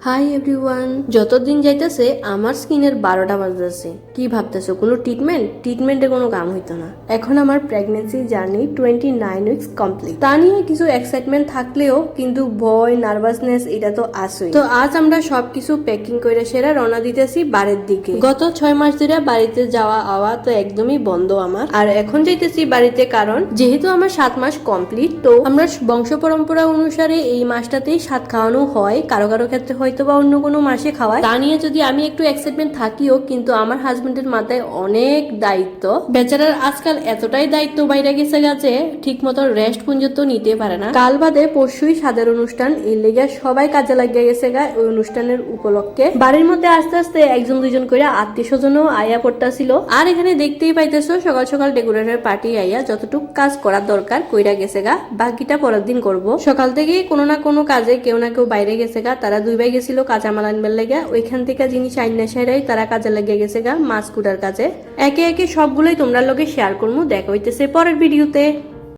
Hi everyone, যতদিন যাইতেছে আমার স্কিনের 12টা বাজতেছে। কি ভাবতেছো কোনো ট্রিটমেন্টে কোনো কাম হইতো না। এখন আমার প্রেগনেন্সি জার্নি 29 উইকস কমপ্লিট। তা নিয়ে কিছু এক্সাইটমেন্ট থাকলেও কিন্তু ভয়, নার্ভাসনেস এটা তো আসেই। তো আজ আমরা সবকিছু প্যাকিং করে সেরা রওনা দিতেছি বাড়ির দিকে। গত 6 মাস ধরে বাড়িতে যাওয়া আওয়া তো একদমই বন্ধ আমার। আর এখন যাইতেছি বাড়িতে কারণ যেহেতু আমার 7 মাস কমপ্লিট, তো আমরা বংশ পরম্পরা অনুসারে এই মাসটাতেই 7 খাওয়ানো হয়। কারো কারো ক্ষেত্রে হয়তো বা অন্য কোনো মাসে খাওয়ায়। তা নিয়ে যদি আমি একটু এক্সাইটমেন্ট থাকিও, কিন্তু আমার হাজবেন্ডের মাথায় অনেক দায়িত্ব। বেচারার আজকাল এতটাই দায়িত্ব বাইরে গেছে গেছে ঠিক মতো রেস্ট পর্যন্ত নিতে পারে না। কাল বাদে পরশুই সাদের অনুষ্ঠান, এর লেগে সবাই কাজে লাগিয়ে গেছে গা। ওই অনুষ্ঠানের উপলক্ষে বাড়ির মধ্যে আস্তে আস্তে একজন দুইজন করে আত্মীয় স্বজনও আয়া পড়তাছিল। আর এখানে দেখতেই পাইতেছো সকাল সকাল ডেকোরেটর পার্টি আইয়া যতটুকু কাজ করার দরকার কইরা গেছে গা। বাকিটা পরের দিন করবো। সকাল থেকে কোনো না কোনো কাজে কেউ না কেউ বাইরে গেছে গা। তারা 2 ভাই গেছিল কাঁচামাল আনবার লেগে, ওইখান থেকে জিনিস আইনা সাইরাই তারা কাজে লাগিয়ে গেছে গা মাছ কুটার কাজে। একে একে সবগুলোই তোমরা লগে শেয়ার করবো। দেখা হইতেছে পরের ভিডিওতে।